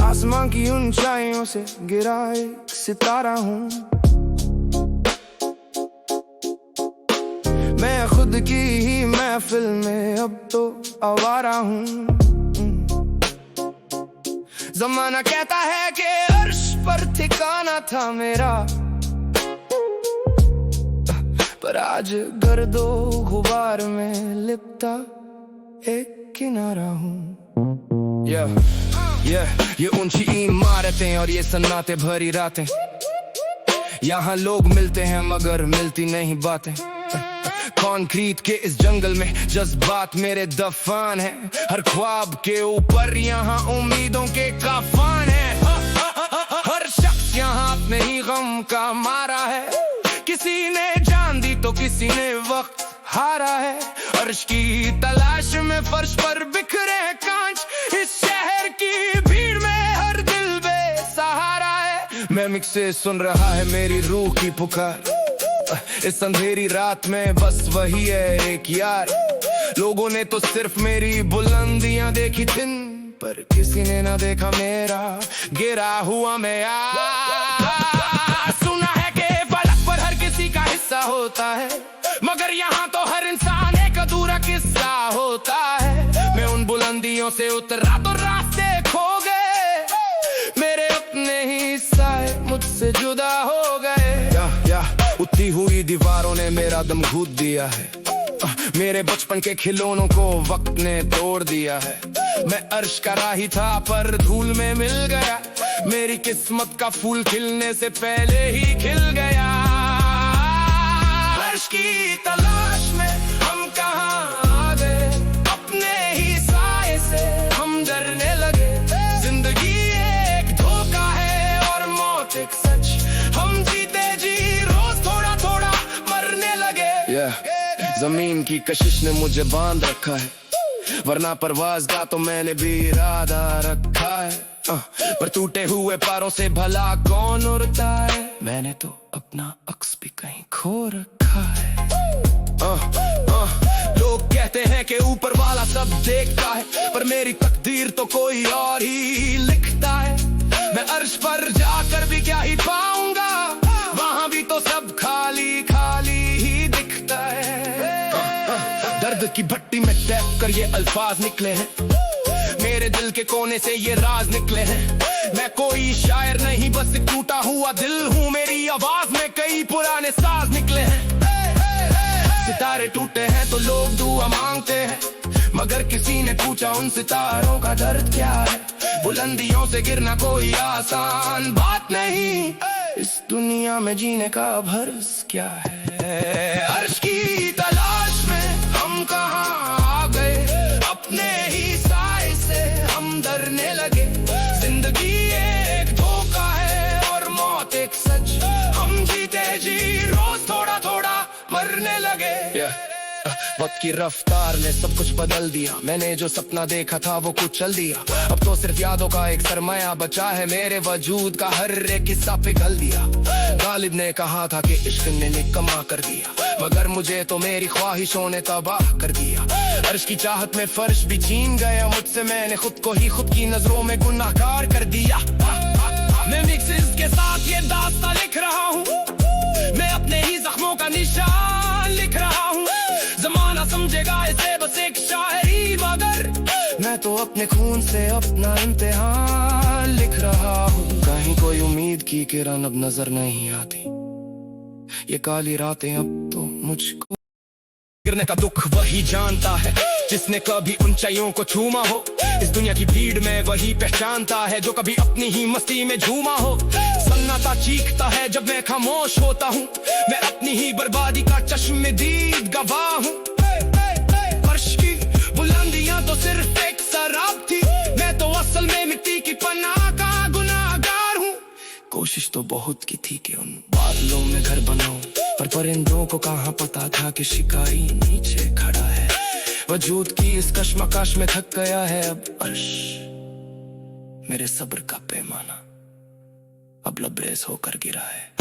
आसमां की ऊंचाइयों से गिरा एक सितारा हूँ। मैं खुद की ही महफिल में अब तो आवारा हूँ। ज़माना कहता है कि अर्श पर ठिकाना था मेरा, पर आज गर्दो गुबार में लिपटा एक किनारा हूँ। ये ऊंची इमारतें और ये सन्नाटे भरी रातें, यहाँ लोग मिलते हैं मगर मिलती नहीं बातें। कंक्रीट के इस जंगल में जज्बात मेरे दफान है, हर ख्वाब के ऊपर यहाँ उम्मीदों के काफान है। हर शख्स यहाँ अपने ही गम का मारा है, किसी ने जान दी तो किसी ने वक्त हारा है। अर्श की तलाश में फर्श पर बिखरे कांच, इस शहर की भीड़ में हर दिल बेसहारा है। मैं मिक्स से सुन रहा है मेरी रूह की पुकार, इस अंधेरी रात में बस वही है एक यार। लोगों ने तो सिर्फ मेरी बुलंदियां देखी थी, पर किसी ने ना देखा मेरा गिरा हुआ मैं यार। सुना है कि फलक पर हर किसी का हिस्सा होता है, मगर यहाँ तो हर इंसान एक अधूरा किस्सा होता है। मैं उन बुलंदियों से उतरा तो रास्ते खो गए, मेरे अपने ही साए मुझसे जुदा हो गए। उठती हुई दीवारों ने मेरा दम घूट दिया है, मेरे बचपन के खिलौनों को वक्त ने तोड़ दिया है। मैं अर्श का राही था पर धूल में मिल गया, मेरी किस्मत का फूल खिलने से पहले ही खिल गया। अर्श की तलाश में हम कहाँ आ गए, अपने ही साए से हम डरने लगे। जिंदगी एक धोखा है और मौत एक सच, हम जीते जी रोज थोड़ा थोड़ा मरने लगे। जमीन की कशिश ने मुझे बांध रखा है, वरना परवाज का तो मैंने भी इरादा रखा है। पर टूटे हुए पैरों से भला कौन उड़ता है, मैंने तो अपना अक्स भी कहीं खो रखा है। लोग कहते हैं कि ऊपर वाला सब देखता है, पर मेरी तकदीर तो कोई और ही लिखता है। मैं अर्श पर जाकर भी क्या ही पाऊंगा, वहां भी तो सब खाली खाली ही दिखता है। दर्द की भट्टी में टैप कर ये अल्फाज निकले हैं, मेरे दिल के कोने से ये राज निकले हैं। मैं कोई शायर नहीं बस एक टूटा हुआ दिल हूँ, मेरी आवाज में कई पुराने साज निकले हैं। सितारे टूटे हैं तो लोग दुआ मांगते हैं, मगर किसी ने पूछा उन सितारों का दर्द क्या है। बुलंदियों से गिरना कोई आसान बात नहीं, इस दुनिया में जीने का भर्ज क्या है। अर्श की तलाश में हम कहाँ आ गए, अपने ही साए से हम डरने लगे। जिंदगी एक धोखा है और मौत एक सच, हम जीते जी रोज थोड़ा थोड़ा मरने लगे। वक्त की रफ्तार ने सब कुछ बदल दिया, मैंने जो सपना देखा था वो कुछ चल दिया। अब तो सिर्फ यादों का एक सरमाया बचा है, मेरे वजूद का हर एक किस्सा पिघल दिया। गालिब ने कहा था कि इश्क ने निकम्मा कर दिया, मगर मुझे तो मेरी ख्वाहिशों ने तबाह कर दिया। अर्श की चाहत में फर्श भी छीन गया मुझसे, मैंने खुद को ही खुद की नजरों में गुनाहगार कर दिया। मैं मिक्सेस के साथ ये दास्तां लिख रहा हूँ, मैं अपने ही जख्मों का निशान लिख रहा हूँ। जमाना समझेगा इसे बस एक शायरी, मगर मैं तो अपने खून से अपना इम्तिहान लिख रहा हूँ। कहीं कोई उम्मीद की किरण अब नजर नहीं आती, ये काली रातें अब तो मुझको गिरने का दुख वही जानता है जिसने कभी ऊंचाइयों को छूमा हो। इस दुनिया की भीड़ में वही पहचानता है जो कभी अपनी ही मस्ती में झूमा हो। सन्नाटा चीखता है जब मैं खामोश होता हूँ, मैं अपनी ही बर्बादी का चश्मदीद गवाह हूँ। अर्श की बुलंदियां तो सिर्फ एक शराब थी, मैं तो असल में मिट्टी की पनाह का गुनाहगार हूँ। कोशिश तो बहुत की थी कि उन बादलों में घर बनाऊं, पर परिंदों को कहाँ पता था कि शिकारी नीचे खड़ा है। वजूद की इस कश्मकश में थक गया है अब अर्श, मेरे सब्र का पैमाना अब लबरेज होकर गिरा है।